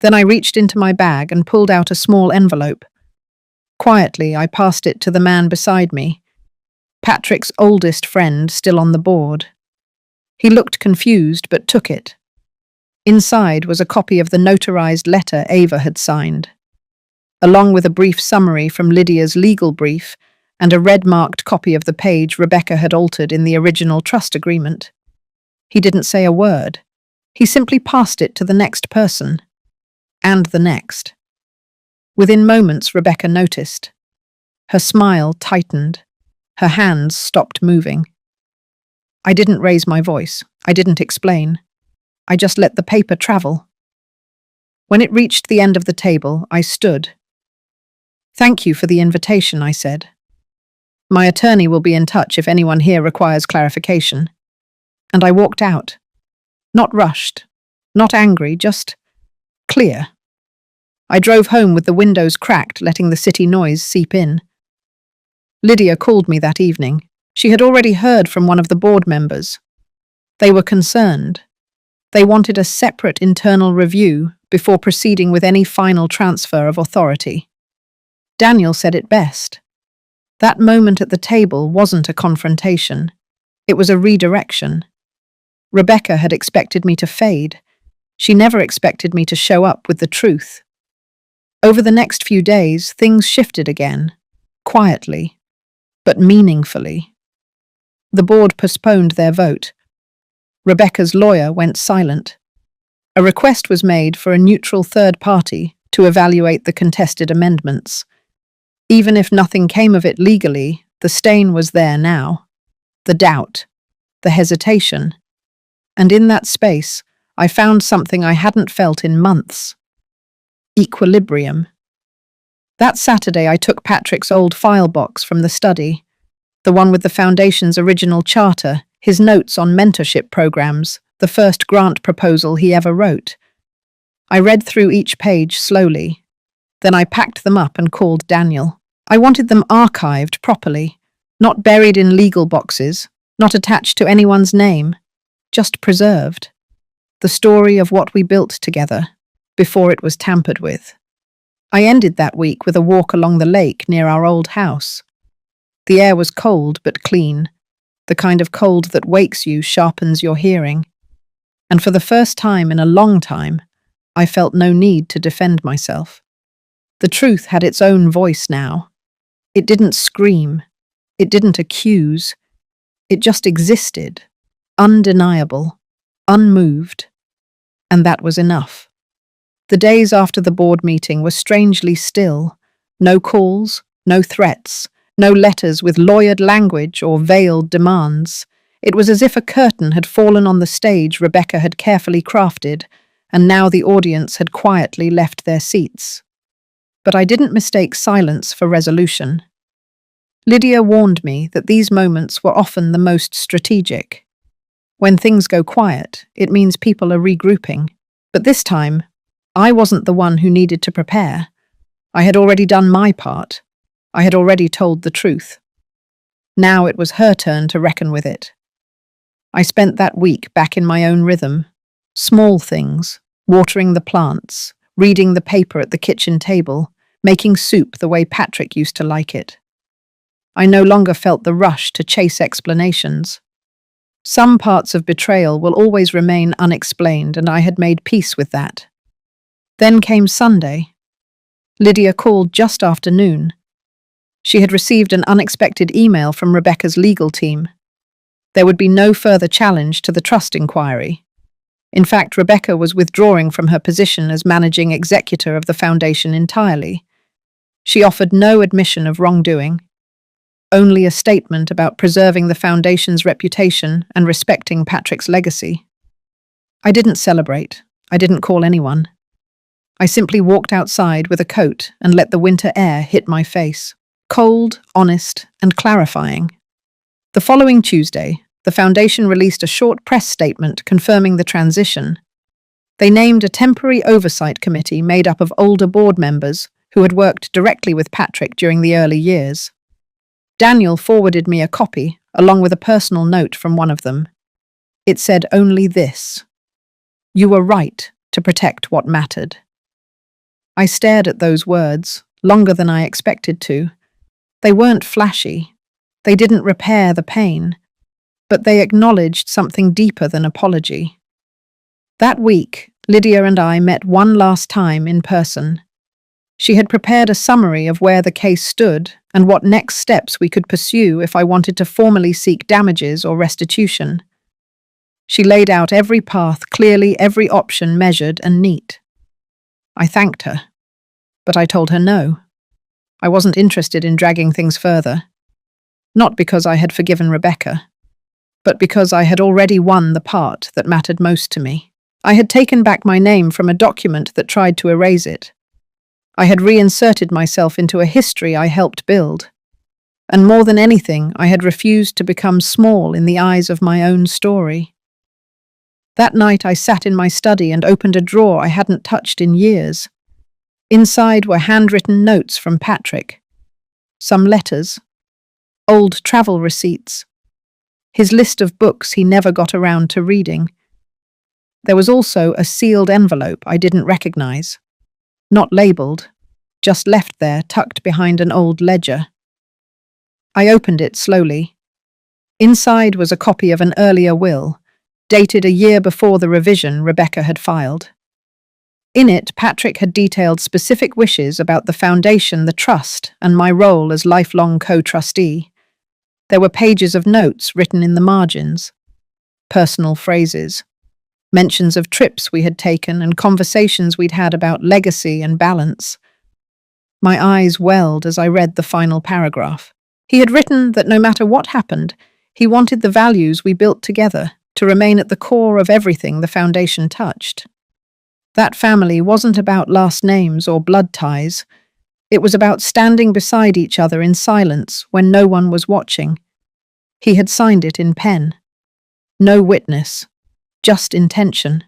Then I reached into my bag and pulled out a small envelope. Quietly, I passed it to the man beside me, Patrick's oldest friend still on the board. He looked confused but took it. Inside was a copy of the notarized letter Ava had signed, along with a brief summary from Lydia's legal brief and a red-marked copy of the page Rebecca had altered in the original trust agreement. He didn't say a word. He simply passed it to the next person. And the next. Within moments, Rebecca noticed. Her smile tightened. Her hands stopped moving. I didn't raise my voice. I didn't explain. I just let the paper travel. When it reached the end of the table, I stood. "Thank you for the invitation," I said. "My attorney will be in touch if anyone here requires clarification." And I walked out. Not rushed, not angry, just clear. I drove home with the windows cracked, letting the city noise seep in. Lydia called me that evening. She had already heard from one of the board members. They were concerned. They wanted a separate internal review before proceeding with any final transfer of authority. Daniel said it best. That moment at the table wasn't a confrontation. It was a redirection. Rebecca had expected me to fade. She never expected me to show up with the truth. Over the next few days, things shifted again, quietly, but meaningfully. The board postponed their vote. Rebecca's lawyer went silent. A request was made for a neutral third party to evaluate the contested amendments. Even if nothing came of it legally, the stain was there now. The doubt, the hesitation. And in that space, I found something I hadn't felt in months. Equilibrium. That Saturday, I took Patrick's old file box from the study, the one with the Foundation's original charter, his notes on mentorship programs, the first grant proposal he ever wrote. I read through each page slowly. Then I packed them up and called Daniel. I wanted them archived properly, not buried in legal boxes, not attached to anyone's name, just preserved. The story of what we built together, before it was tampered with. I ended that week with a walk along the lake near our old house. The air was cold but clean, the kind of cold that wakes you, sharpens your hearing. And for the first time in a long time, I felt no need to defend myself. The truth had its own voice now. It didn't scream. It didn't accuse. It just existed, undeniable, unmoved. And that was enough. The days after the board meeting were strangely still. No calls, no threats, no letters with lawyered language or veiled demands. It was as if a curtain had fallen on the stage Rebecca had carefully crafted, and now the audience had quietly left their seats. But I didn't mistake silence for resolution. Lydia warned me that these moments were often the most strategic. When things go quiet, it means people are regrouping. But this time, I wasn't the one who needed to prepare. I had already done my part. I had already told the truth. Now it was her turn to reckon with it. I spent that week back in my own rhythm. Small things, watering the plants, reading the paper at the kitchen table, making soup the way Patrick used to like it. I no longer felt the rush to chase explanations. Some parts of betrayal will always remain unexplained, and I had made peace with that. Then came Sunday. Lydia called just after noon. She had received an unexpected email from Rebecca's legal team. There would be no further challenge to the trust inquiry. In fact, Rebecca was withdrawing from her position as managing executor of the foundation entirely. She offered no admission of wrongdoing, only a statement about preserving the foundation's reputation and respecting Patrick's legacy. I didn't celebrate. I didn't call anyone. I simply walked outside with a coat and let the winter air hit my face. Cold, honest, and clarifying. The following Tuesday, the foundation released a short press statement confirming the transition. They named a temporary oversight committee made up of older board members who had worked directly with Patrick during the early years. Daniel forwarded me a copy, along with a personal note from one of them. It said only this: "You were right to protect what mattered." I stared at those words, longer than I expected to. They weren't flashy. They didn't repair the pain, but they acknowledged something deeper than apology. That week, Lydia and I met one last time in person. She had prepared a summary of where the case stood and what next steps we could pursue if I wanted to formally seek damages or restitution. She laid out every path clearly, every option measured and neat. I thanked her, but I told her no. I wasn't interested in dragging things further. Not because I had forgiven Rebecca, but because I had already won the part that mattered most to me. I had taken back my name from a document that tried to erase it. I had reinserted myself into a history I helped build. And more than anything, I had refused to become small in the eyes of my own story. That night I sat in my study and opened a drawer I hadn't touched in years. Inside were handwritten notes from Patrick, some letters, old travel receipts, his list of books he never got around to reading. There was also a sealed envelope I didn't recognize, not labeled, just left there tucked behind an old ledger. I opened it slowly. Inside was a copy of an earlier will, dated a year before the revision Rebecca had filed. In it, Patrick had detailed specific wishes about the foundation, the trust, and my role as lifelong co-trustee. There were pages of notes written in the margins, personal phrases, mentions of trips we had taken and conversations we'd had about legacy and balance. My eyes welled as I read the final paragraph. He had written that no matter what happened, he wanted the values we built together to remain at the core of everything the foundation touched. That family wasn't about last names or blood ties. It was about standing beside each other in silence when no one was watching. He had signed it in pen. No witness, just intention.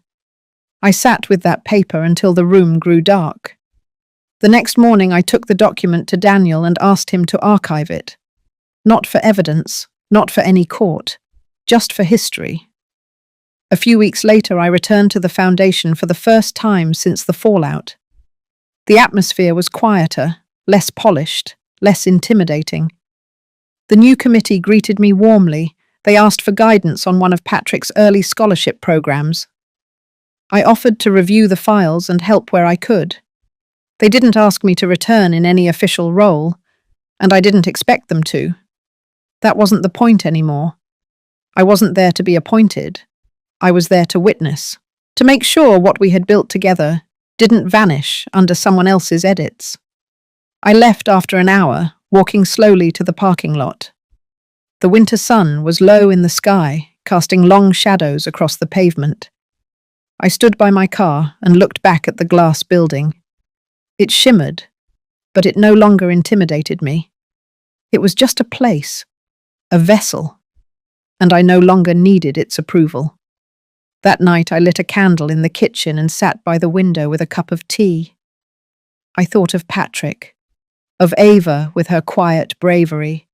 I sat with that paper until the room grew dark. The next morning I took the document to Daniel and asked him to archive it. Not for evidence, not for any court, just for history. A few weeks later I returned to the foundation for the first time since the fallout. The atmosphere was quieter, less polished, less intimidating. The new committee greeted me warmly. They asked for guidance on one of Patrick's early scholarship programs. I offered to review the files and help where I could. They didn't ask me to return in any official role, and I didn't expect them to. That wasn't the point anymore. I wasn't there to be appointed. I was there to witness, to make sure what we had built together didn't vanish under someone else's edits. I left after an hour, walking slowly to the parking lot. The winter sun was low in the sky, casting long shadows across the pavement. I stood by my car and looked back at the glass building. It shimmered, but it no longer intimidated me. It was just a place, a vessel, and I no longer needed its approval. That night I lit a candle in the kitchen and sat by the window with a cup of tea. I thought of Patrick, of Ava with her quiet bravery,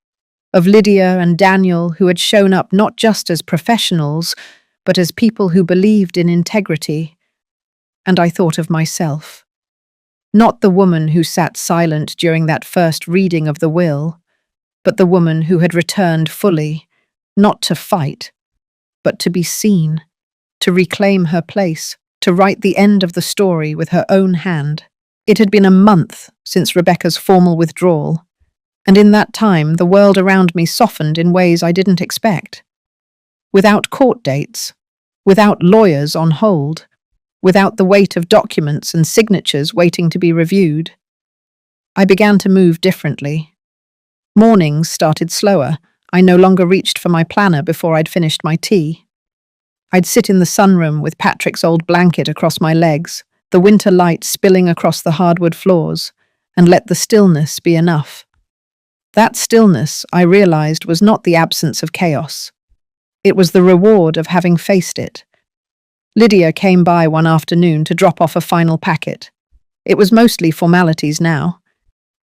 of Lydia and Daniel who had shown up not just as professionals, but as people who believed in integrity. And I thought of myself. Not the woman who sat silent during that first reading of the will, but the woman who had returned fully, not to fight, but to be seen, to reclaim her place, to write the end of the story with her own hand. It had been a month since Rebecca's formal withdrawal, and in that time the world around me softened in ways I didn't expect. Without court dates, without lawyers on hold, without the weight of documents and signatures waiting to be reviewed, I began to move differently. Mornings started slower. I no longer reached for my planner before I'd finished my tea. I'd sit in the sunroom with Patrick's old blanket across my legs, the winter light spilling across the hardwood floors, and let the stillness be enough. That stillness, I realized, was not the absence of chaos. It was the reward of having faced it. Lydia came by one afternoon to drop off a final packet. It was mostly formalities now.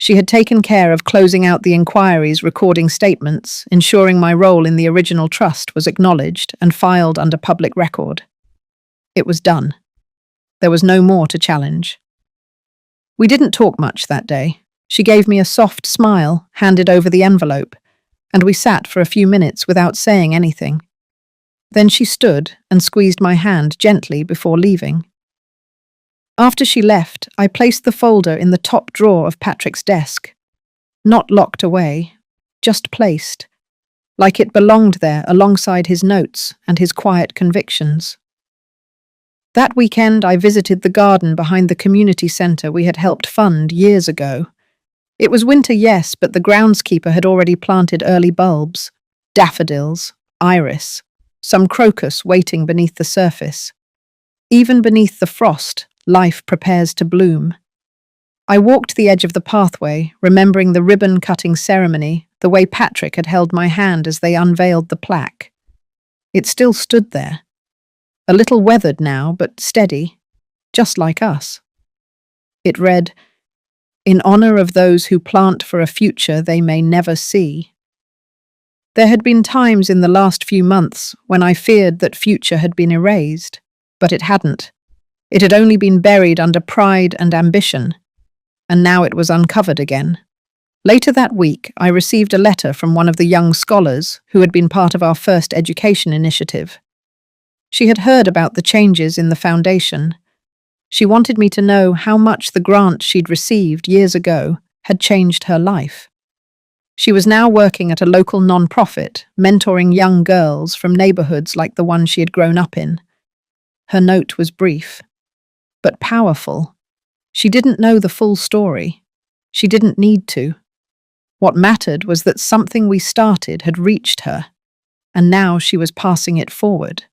She had taken care of closing out the inquiries, recording statements, ensuring my role in the original trust was acknowledged and filed under public record. It was done. There was no more to challenge. We didn't talk much that day. She gave me a soft smile, handed over the envelope, and we sat for a few minutes without saying anything. Then she stood and squeezed my hand gently before leaving. After she left, I placed the folder in the top drawer of Patrick's desk. Not locked away, just placed, like it belonged there alongside his notes and his quiet convictions. That weekend, I visited the garden behind the community centre we had helped fund years ago. It was winter, yes, but the groundskeeper had already planted early bulbs, daffodils, iris, some crocus waiting beneath the surface. Even beneath the frost, life prepares to bloom. I walked the edge of the pathway, remembering the ribbon-cutting ceremony, the way Patrick had held my hand as they unveiled the plaque. It still stood there. A little weathered now, but steady, just like us. It read, "In honor of those who plant for a future they may never see." There had been times in the last few months when I feared that future had been erased, but it hadn't. It had only been buried under pride and ambition, and now it was uncovered again. Later that week, I received a letter from one of the young scholars who had been part of our first education initiative. She had heard about the changes in the foundation. She wanted me to know how much the grant she'd received years ago had changed her life. She was now working at a local non-profit, mentoring young girls from neighborhoods like the one she had grown up in. Her note was brief, but powerful. She didn't know the full story. She didn't need to. What mattered was that something we started had reached her, and now she was passing it forward.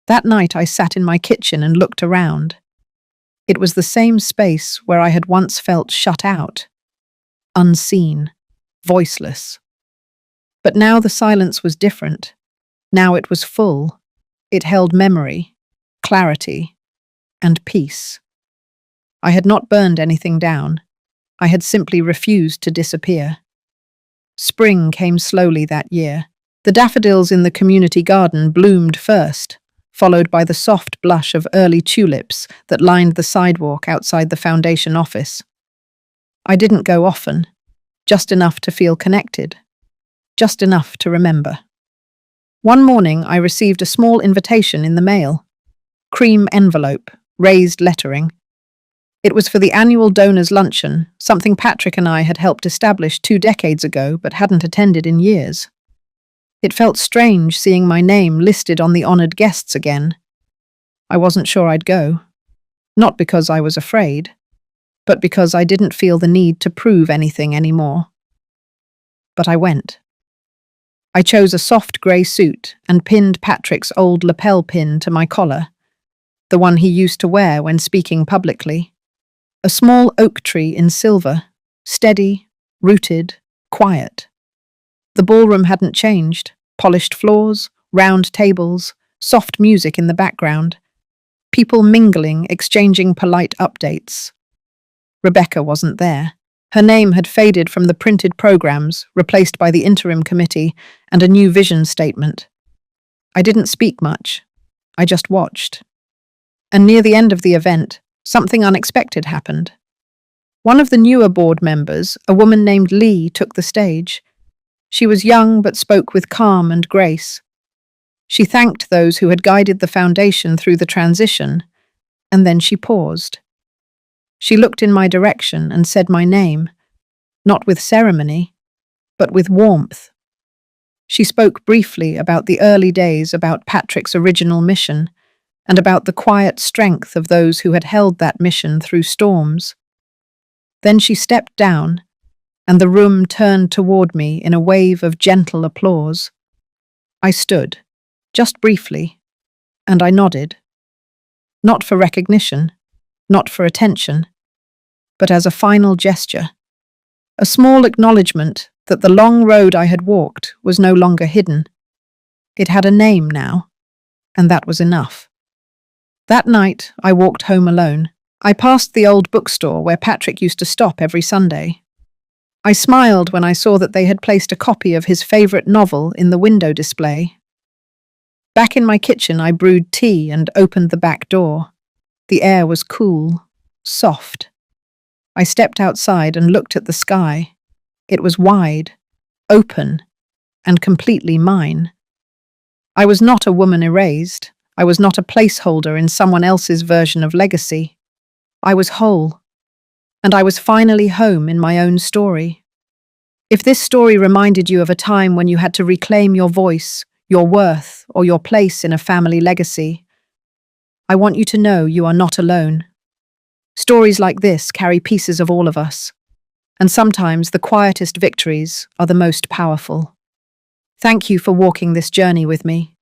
That night I sat in my kitchen and looked around. It was the same space where I had once felt shut out, unseen, voiceless. But now the silence was different. Now it was full. It held memory, clarity, and peace. I had not burned anything down. I had simply refused to disappear. Spring came slowly that year. The daffodils in the community garden bloomed first, followed by the soft blush of early tulips that lined the sidewalk outside the foundation office. I didn't go often, just enough to feel connected, just enough to remember. One morning I received a small invitation in the mail. Cream envelope, raised lettering. It was for the annual donors' luncheon, something Patrick and I had helped establish 2 decades ago but hadn't attended in years. It felt strange seeing my name listed on the honored guests again. I wasn't sure I'd go. Not because I was afraid, but because I didn't feel the need to prove anything anymore. But I went. I chose a soft grey suit and pinned Patrick's old lapel pin to my collar, the one he used to wear when speaking publicly. A small oak tree in silver, steady, rooted, quiet. The ballroom hadn't changed. Polished floors, round tables, soft music in the background. People mingling, exchanging polite updates. Rebecca wasn't there. Her name had faded from the printed programs, replaced by the interim committee and a new vision statement. I didn't speak much. I just watched. And near the end of the event, something unexpected happened. One of the newer board members, a woman named Lee, took the stage. She was young but spoke with calm and grace. She thanked those who had guided the foundation through the transition, and then she paused. She looked in my direction and said my name, not with ceremony, but with warmth. She spoke briefly about the early days, about Patrick's original mission, and about the quiet strength of those who had held that mission through storms. Then she stepped down, and the room turned toward me in a wave of gentle applause. I stood, just briefly, and I nodded. Not for recognition, not for attention, but as a final gesture. A small acknowledgement that the long road I had walked was no longer hidden. It had a name now, and that was enough. That night, I walked home alone. I passed the old bookstore where Patrick used to stop every Sunday. I smiled when I saw that they had placed a copy of his favourite novel in the window display. Back in my kitchen, I brewed tea and opened the back door. The air was cool, soft. I stepped outside and looked at the sky. It was wide, open, and completely mine. I was not a woman erased. I was not a placeholder in someone else's version of legacy. I was whole, and I was finally home in my own story. If this story reminded you of a time when you had to reclaim your voice, your worth, or your place in a family legacy, I want you to know you are not alone. Stories like this carry pieces of all of us, and sometimes the quietest victories are the most powerful. Thank you for walking this journey with me.